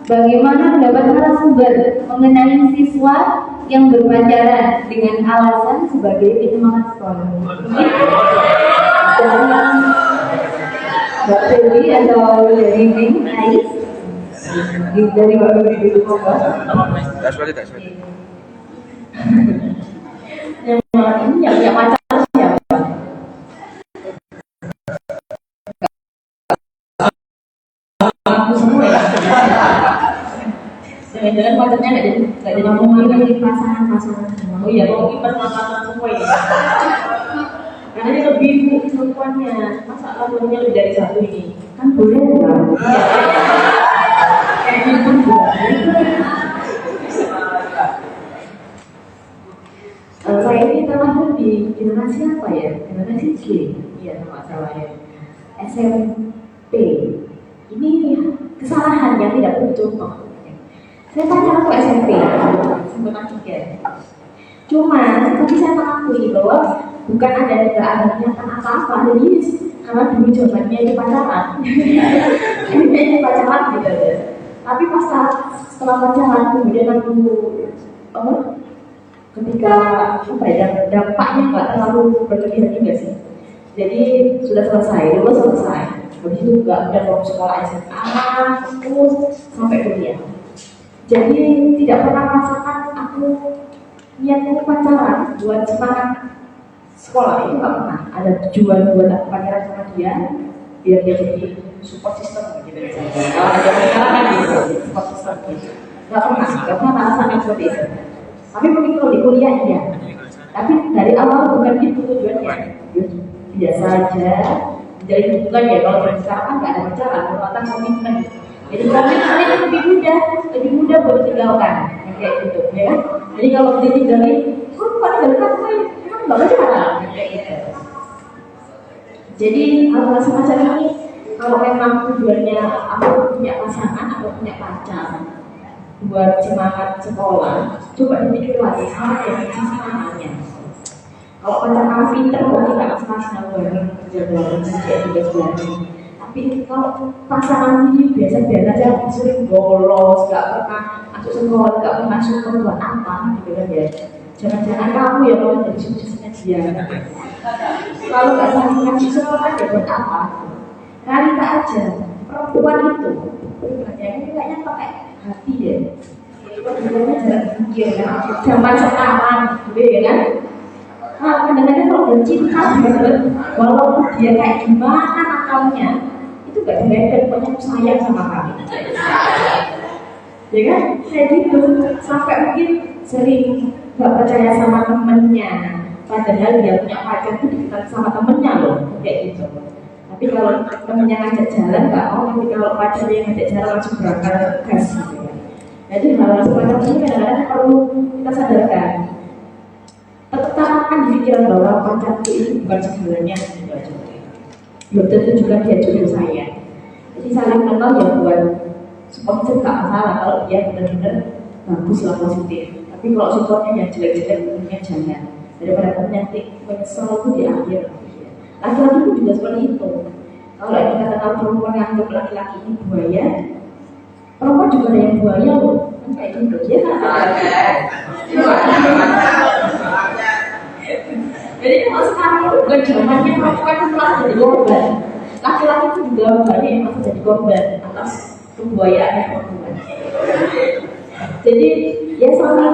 Bagaimana pendapat narasumber mengenai siswa yang berpacaran dengan alasan sebagai penyemangat sekolah? Mbak Dewi atau dari Ming Ais? Dari Mbak Dewi dulu, Mbak. Ini yang punya pacar siapa? Aku semua ya. Jangan-jangan pacarnya nggak jadi ngomong lagi pasangan. Oh iya, mungkin pasangan semua ya. Karena dia lebih perempuannya, masa lalunya lebih dari satu ini? Kan boleh kan? Kayaknya pun boleh. Saya ini terlahir di generasi apa ya? Generasi G, iya masalahnya. SMP. Ini kesalahan yang tidak bercontoh. Saya pacaran ke SMP, sempat juga. Cuma, tapi saya mengakui bahwa bukan ada niatan apa-apa. Jadi, karena dulu jawabannya itu pacaran. Ini pacaran gitu ya. Tapi setelah pacaran, kemudian aku ketika dampaknya nggak terlalu berlebihan juga sih. Jadi sudah selesai, lulus selesai. Habis itu nggak mau sekolah SMA, terus sampai kuliah. Jadi tidak pernah merasakan aku niatnya pacaran buat semangat sekolah, itu nggak pernah. Ada tujuan buat aku pacaran sama dia biar dia jadi support system gitu misalnya. Kalau ada pacaran kan gitu, support system gitu. Nggak pernah merasakan seperti itu. Tapi mungkin kalau di kuliah iya. Tapi dari awal bukan gitu tujuannya. Biasa aja menjalin hubungan ya. Kalau dari sekarang kan nggak ada pacaran, merupakan komitmen. Jadi komitmen itu lebih mudah buat ditinggalkan, kayak gitu, ya kan? Jadi kalau ditinggalin, bukan tinggalkan saya, kan nggak pacaran, kayak gitu. Jadi hal semacam ini, kalau memang tujuannya aku punya pasangan atau punya pacar buat semangat sekolah, coba dipikir lagi sama yang sisi mananya. Kalau pacar kamu pinter, berarti nggak senang bareng kerja bareng kayak tugas bareng. Tapi kalau pasangan ini biasa-biasa aja, sering bolos, nggak pernah masuk sekolah, nggak pernah support buat apa, gitu kan ya. Jangan-jangan kamu ya mau jadi suksesnya dia. Kalau nggak saling ngasih support aja buat apa? Realita aja, perempuan itu ini kayaknya pakai hati deh. Sebenarnya jangan pikir kan, zaman sekarang, gitu ya kan? Nah, kadang-kadang kalau udah cinta banget, walaupun dia kayak gimana nakalnya, itu gak dilihat, pokoknya aku sayang sama kamu. Ya kan? Saya gitu, sampai mungkin sering gak percaya sama temennya, padahal dia punya pacar itu dekat sama temennya loh, kayak gitu. Tapi kalau temennya ngajak jalan gak mau, tapi kalau pacarnya ngajak jalan langsung berangkat gas gitu ya. Jadi hal-hal semacam ini kadang-kadang perlu kita sadarkan. Tetapkan di pikiran bahwa pacarku itu bukan segalanya, belum tentu juga dia jodoh saya. Jadi saling kenal ya buat supportnya nggak masalah kalau dia benar-benar bagus lah positif. Tapi kalau supportnya yang jelek-jelek tentunya jangan. Daripada kamu nanti menyesal itu di akhir. Laki-laki itu juga seperti itu. Kalau kita kenal perempuan yang anggap laki-laki ini buaya, perempuan juga ada yang buaya loh. Kan kayak gitu ya. Jadi kalau sekarang itu bukan zamannya perempuan itu merasa jadi korban, laki-laki itu juga banyak yang merasa jadi korban atas kebuayaan perempuan. Jadi ya sama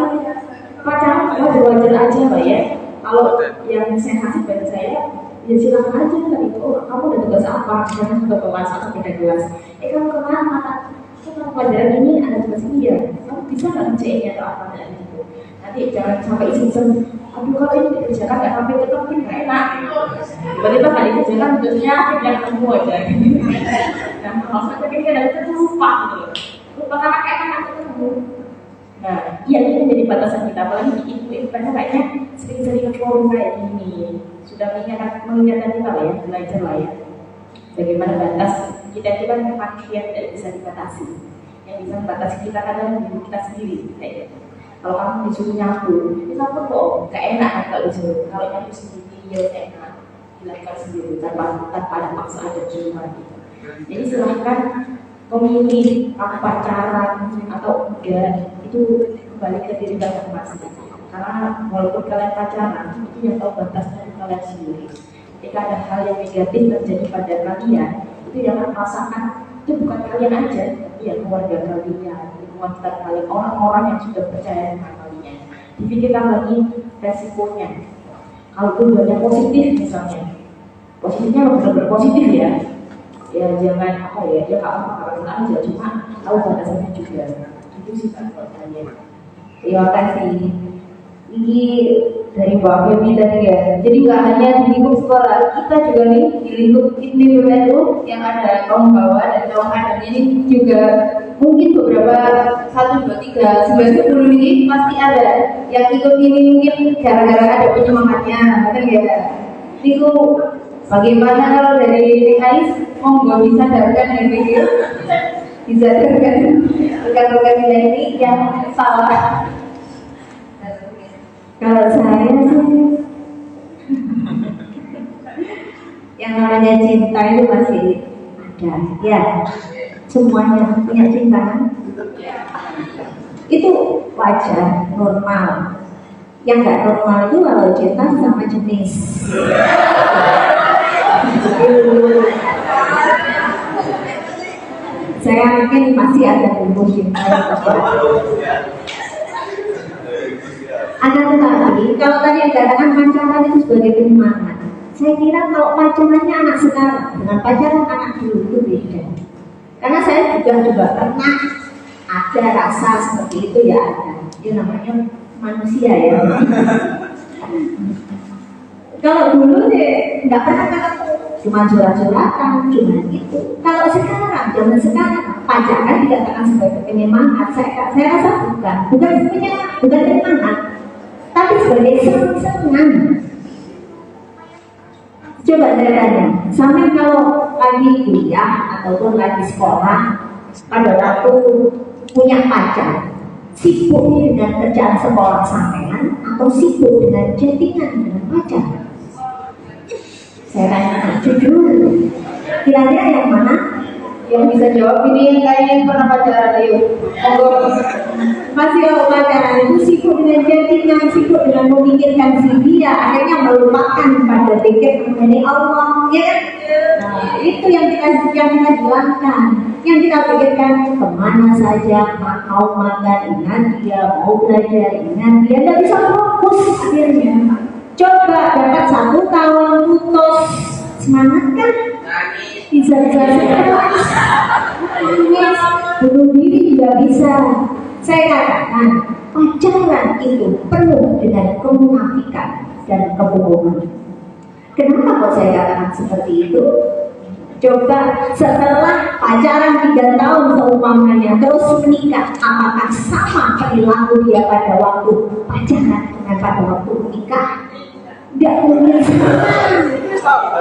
pacaran wajar-wajar aja lah ya. Kalau yang saya kasih bagi saya, ya silakan aja lah itu. Oh, kamu udah tugas apa? Misalnya sudah kelas atau beda kelas. Kamu kemana? Kamu pelajaran ini ada tugas ini ya. Kamu bisa nggak ngerjainnya atau apa dan gitu. Nanti jangan sampai iseng-iseng. Aduh kalau ini dikerjakan nggak sampai ketemu nggak enak. Tiba-tiba nggak dikerjakan terusnya yang ketemu aja. Nah kalau sampai kadang-kadang lupa gitu. Lupa karena enak ketemu. Nah, iya ini menjadi batasan kita. Apalagi di itu karena kayaknya sering-sering forum kayak gini sudah mengingatkan kita lah ya, belajar lah ya. Bagaimana batas kita itu kan manusia tidak bisa dibatasi. Yang bisa membatasi kita kadang diri kita sendiri kayak gitu. Kalau kamu disuruh nyapu, itu kamu kok gak enak kan kalau disuruh. Kalau nyapu sendiri ya enak, dilakukan sendiri tanpa ada paksaan dan cuma gitu. Jadi silahkan memilih aku pacaran atau enggak itu kembali ke diri kalian masing. Karena walaupun kalian pacaran, itu yang tahu batasnya di kalian sendiri. Jika ada hal yang negatif terjadi pada kalian, itu yang akan merasakan itu bukan kalian aja, tapi ya keluarga kalian, lingkungan sekitar kalian, orang-orang yang sudah percaya dengan kalian. Dipikirkan lagi resikonya. Kalau tujuannya positif misalnya, positifnya benar-benar positif ya. Ya jangan apa ya, dia nggak apa-apa aja, cuma tahu batasannya juga. Itu sih kan buat kalian. Terima kasih. Ini dari Mbak Femi tadi ya. Jadi nggak hanya di lingkup sekolah, kita juga nih di lingkup IPB itu yang ada kaum bawah dan kaum adanya ini juga mungkin beberapa 1, 2, 3, 11, 10 ini pasti ada yang ikut ini mungkin gara-gara ada penyemangatnya, kan ya. Itu bagaimana kalau dari PKI monggo disadarkan ya gitu, disadarkan rekan-rekan kita ini yang salah. Kalau saya sih yang namanya cinta itu masih ada, ya. Semuanya punya cinta kan? Itu wajar, normal. Yang nggak normal itu kalau cinta sama jenis. Saya yakin masih ada umur cinta yang akan tetapi, kalau tadi dikatakan pacaran itu sebagai penyemangat, saya kira kalau pacarannya anak sekarang dengan pacaran anak dulu itu beda. Karena saya juga pernah ada rasa seperti itu ya ada. Itu namanya manusia ya. Kalau dulu deh nggak pernah ketemu, cuma curhat-curhatan, cuma itu. Kalau sekarang, zaman sekarang pacaran dikatakan sebagai penyemangat, saya rasa bukan penyemangat. Tapi sebagai senang-senang. Coba saya tanya, sampai kalau lagi kuliah ataupun lagi sekolah, pada waktu punya pacar, sibuk dengan kerjaan sekolah sampean atau sibuk dengan chattingan dengan pacar? Saya tanya jujur, kira-kira yang mana? Yang bisa jawab ini yang kayaknya yang pernah pacaran, ayo. Monggo. Masih kalau pacaran itu sibuk dengan chattingan, sibuk dengan memikirkan si dia, akhirnya melupakan pada pikir mengenai Allah, ya. Nah, itu yang kita jelaskan, yang kita pikirkan kemana saja, mau makan, ingat dia, mau belajar, ingat dia, nggak bisa fokus akhirnya. Coba dapat 1 tahun putus, semangat kan? Bisa bunuh diri juga bisa. Saya katakan pacaran itu penuh dengan kemunafikan dan kebohongan. Kenapa kok saya katakan seperti itu? Coba setelah pacaran 3 tahun seumpamanya terus menikah, apakah sama perilaku dia pada waktu pacaran dengan pada waktu menikah? Tidak mungkin.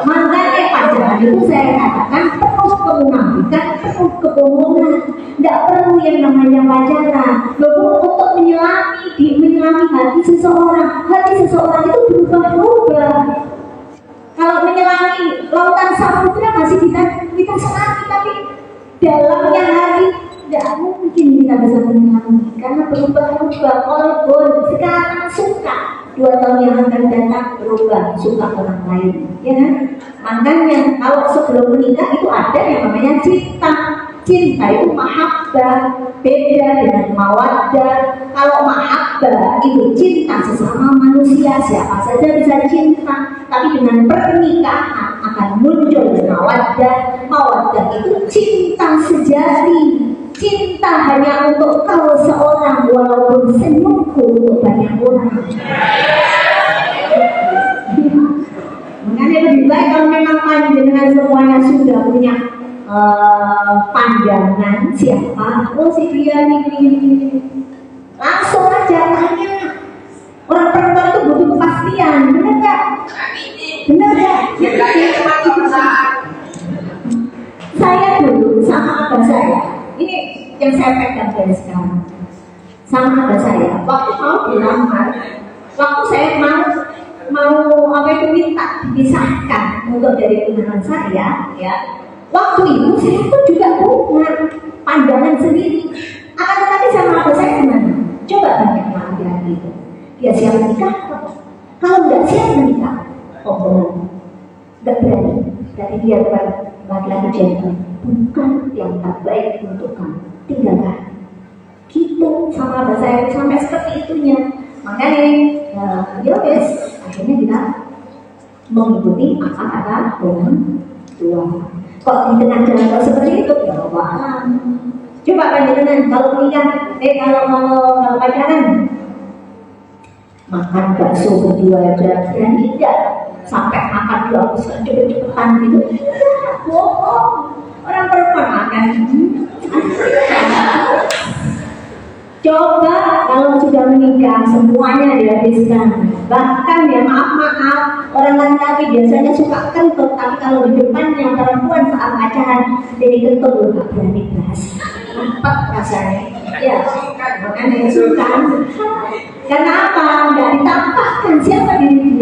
Makanya pacaran itu saya katakan penuh kemunafikan, penuh kebohongan. Tidak perlu yang namanya pacaran. Loh, untuk menyelami hati seseorang. Hati seseorang itu berubah-ubah. Kalau menyelami lautan samudra masih kita selami, tapi dalamnya hati tidak mungkin kita bisa menyelami karena berubah-ubah. Walaupun sekarang suka, 2 tahun yang akan datang berubah, suka orang lain, ya kan? Makanya kalau sebelum menikah itu ada yang namanya cinta. Cinta itu mahabbah, beda dengan mawaddah. Kalau mahabbah itu cinta sesama manusia, siapa saja bisa cinta. Tapi dengan pernikahan akan muncul mawaddah. Mawaddah itu cinta sejati. Cinta hanya untuk kau seorang, walaupun senyumku untuk banyak orang. Makanya lebih baik kalau memang panjenengan semuanya sudah punya pandangan siapa, oh si dia ini, langsung aja tanya. Orang perempuan itu butuh kepastian, benar nggak? Benar nggak? Saya dulu sama abah saya, ini yang saya pegang dari sekarang, sama abah saya. Waktu mau dilamar, waktu saya mau apa itu minta dipisahkan untuk dari tunangan saya, ya. Waktu itu saya pun juga punya pandangan sendiri. Akan tetapi sama apa saya gimana? Coba tanya sama laki-laki itu. Dia siap menikah? Kalau nggak siap menikah, oh benar, nggak berani. Dari dia bukan laki-laki jantan, bukan yang terbaik untuk kamu. Tinggalkan. Gitu sama bahasa saya sampai seperti itunya. Makanya, ya wes, akhirnya kita mengikuti apa kata orang tua. Kok di tengah jalan seperti itu, ya Allah. Coba panjenengan kalau menikah, kalau pacaran, makan bakso berdua aja, dan tidak sampai makan dua cepet-cepetan gitu. Bohong, orang perempuan makan. Coba kalau sudah menikah semuanya dihabiskan. Bahkan ya maaf orang laki-laki biasanya suka kentut, tapi kalau di depannya perempuan saat pacaran jadi kentut loh, gak berani bahas. Empat rasanya. Ya, makanya suka. Karena apa? Nggak ditampakkan siapa diri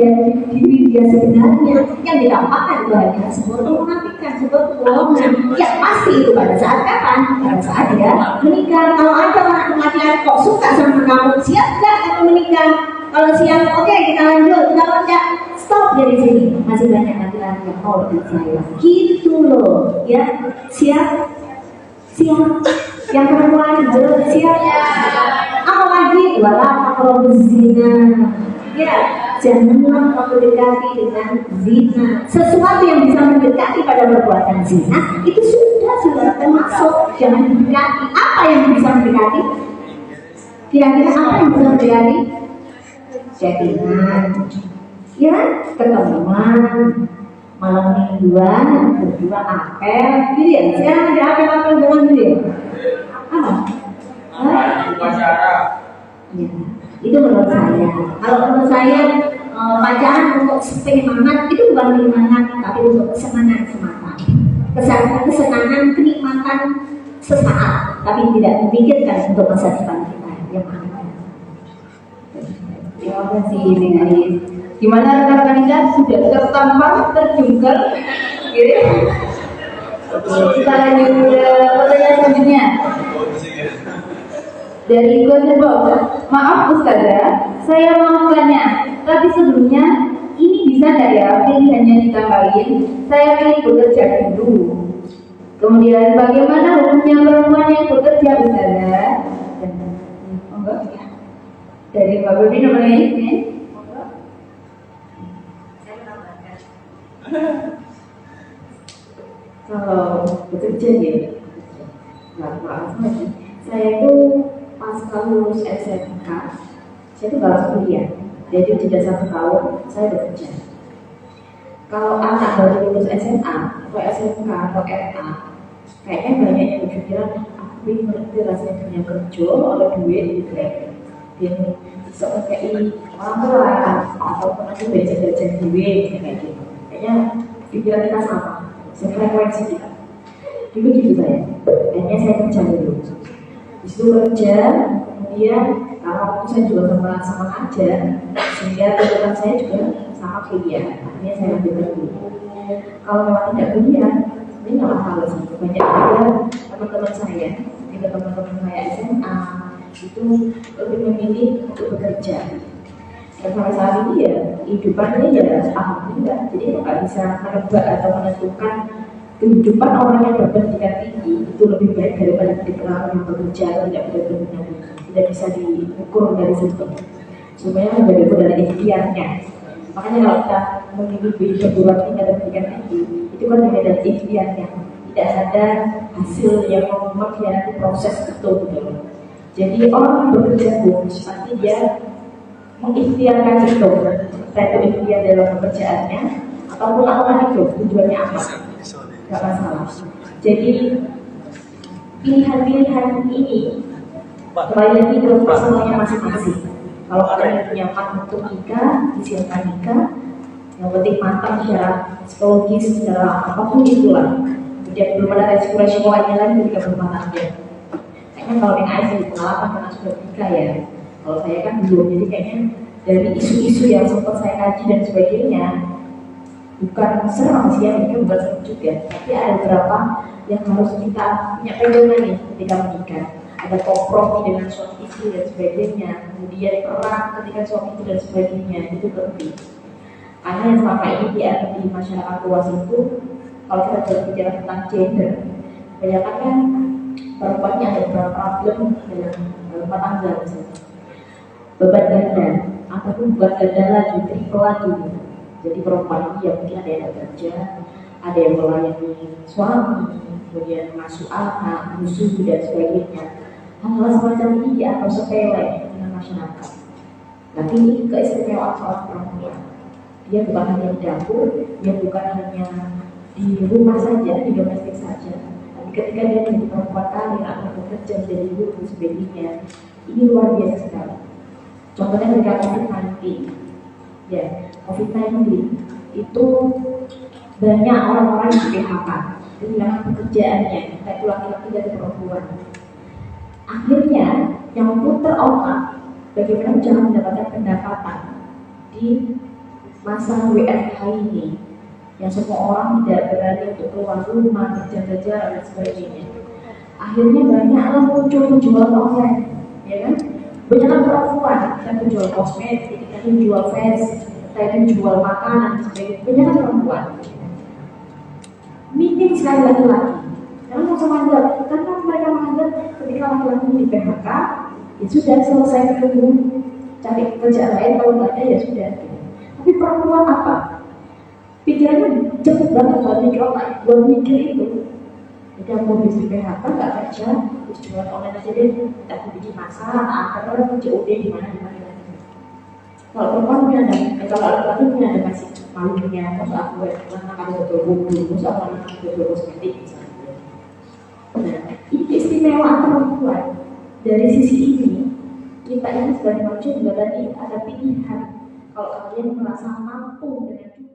dia sebenarnya. Yang ditampakkan itu hanya sebuah menafikan, sebuah kebohongan. Ya pasti itu pada saat kapan? Pada saat dia menikah. Kalau ada orang laki-laki kok suka sama kamu, siap nggak kamu menikah? Kalau siap, oke, kita lanjut. Kalau enggak, stop dari sini. Masih banyak laki-laki yang mau dengan saya. Gitu loh, ya. Siap. Yang perempuan siap. Apalagi wala taqrabu zina. Ya, janganlah mendekati dengan zina. Sesuatu yang bisa mendekati pada perbuatan zina itu sudah termasuk jangan mendekati. Apa yang bisa mendekati? Kira-kira apa yang bisa mendekati? Chattingan, ya, ketemuan, malam mingguan, berdua apel, gitu ya. Sekarang ada apel-apel dengan gitu ya. Ya, itu menurut saya. Kalau menurut saya pacaran untuk penyemangat itu bukan penyemangat, tapi untuk kesenangan semata. Kesenangan kenikmatan sesaat, tapi tidak memikirkan untuk masa depan kita yang akan datang. Terima kasih dengan gimana rekan-rekan kita sudah tertampar, terjungkel, gitu. Kita lanjut ke pertanyaan selanjutnya. Dari Gojebok, maaf Ustazah, saya mau tanya, tapi sebelumnya ini bisa tidak ya pilihannya ditambahin? Saya pilih bekerja dulu. Kemudian bagaimana hukumnya perempuan yang bekerja Ustazah? Enggak? Dari Mbak Budi nomor ini. Kalau bekerja ya, nggak apa-apa lagi. Saya itu pas lulus SMK, saya itu nggak langsung kuliah. Jadi jeda 1 tahun saya bekerja. Kalau anak baru lulus SMA atau SMK atau SMA, kayaknya banyak yang berpikiran aku ingin ngerti rasanya punya kerja oleh duit gitu ya. Dia bisa kayak orang tua ataupun aku belajar duit kayak gitu. Kayaknya pikiran kita sama. Sefrekuensi kita. Dulu gitu saya. Akhirnya saya kerja dulu. Di situ kerja, kemudian karena waktu saya juga sama aja, sehingga tuntutan saya juga sama kuliah. Akhirnya saya ambil dulu. Kalau memang tidak kuliah, ini nggak masalah sih. Banyak juga teman-teman saya, juga teman-teman saya SMA itu lebih memilih untuk bekerja. Dan sampai saat ini ya kehidupan ini ya alhamdulillah, jadi nggak bisa menebak atau menentukan kehidupan orang yang berpendidikan tinggi itu lebih baik daripada orang yang bekerja atau tidak benar-benar, tidak bisa diukur dari situ. Semuanya menjadi dari ikhtiarnya. Makanya kalau kita memilih perguruan tinggi atau pendidikan tinggi itu kan hanya dari ikhtiarnya, tidak ada hasil yang mengkhianati proses itu betul. Jadi orang bekerja pasti dia mengikhtiarkan itu, entah itu ikhtiar dalam pekerjaannya ataupun apa itu tujuannya apa, nggak masalah. Jadi pilihan-pilihan ini kembali lagi ke personalnya masing-masing. Kalau kalian punya nyaman untuk nikah, disiapkan nikah. Yang penting matang secara psikologis, secara apapun itulah. Kemudian belum ada resiko lainnya lagi ketika berumah tangga. Kayaknya kalau yang saya pengalaman karena sudah nikah ya. Kalau saya kan belum, jadi kayaknya dari isu-isu yang sempat saya kaji dan sebagainya, bukan serem sih ya, ini bukan serem juga, tapi ada beberapa yang harus kita punya pegangan nih ketika menikah. Ada kompromi dengan suami istri dan sebagainya, kemudian perang ketika suami istri dan sebagainya, itu penting. Karena yang selama ini dianggap di masyarakat luas itu, kalau kita berbicara tentang gender, kebanyakan kan perempuannya ada beberapa problem dalam rumah tangga misalnya, beban ganda ataupun bukan ganda lagi, triple lagi. Jadi perempuan ini ya mungkin ada yang bekerja, ada yang melayani suami, kemudian masuk anak, musuh dan sebagainya. Hal-hal semacam ini dianggap sepele dengan masyarakat. Tapi ini keistimewaan seorang perempuan. Dia bukan hanya di dapur, dia bukan hanya di rumah saja, di domestik saja. Tapi ketika dia menjadi perempuan karir atau bekerja menjadi guru dan sebagainya, ini luar biasa sekali. Contohnya ketika COVID-19, ya COVID-19 itu banyak orang-orang yang di PHK, kehilangan pekerjaannya, baik laki-laki dan perempuan. Akhirnya yang putar otak bagaimana cara mendapatkan pendapatan di masa WFH ini, yang semua orang tidak berani untuk keluar rumah, berjaga-jaga dan sebagainya. Akhirnya banyaklah muncul penjual online, ya kan? Banyak perempuan yang menjual kosmetik, yang menjual face, yang menjual makanan dan sebagainya. Banyak perempuan. Minim sekali laki-laki. Karena mau sama karena mereka menganggap ketika laki-laki di PHK, ya sudah selesai dulu, cari kerja lain, kalau nggak ada ya sudah. Tapi perempuan apa? Pikirannya cepet banget buat mikir itu. Jadi aku habis di PHK nggak kerja, terus jualan online aja deh. Aku bikin masak, karena COD di mana. Kalau perempuan punya ada, kalau laki-laki punya ada masih malunya. Terus aku anak ada betul buku, terus aku anak betul kosmetik misalnya. Nah, ini keistimewaan perempuan. Dari sisi ini, kita ini sebagai manusia juga tadi ada pilihan. Kalau kalian merasa mampu dengan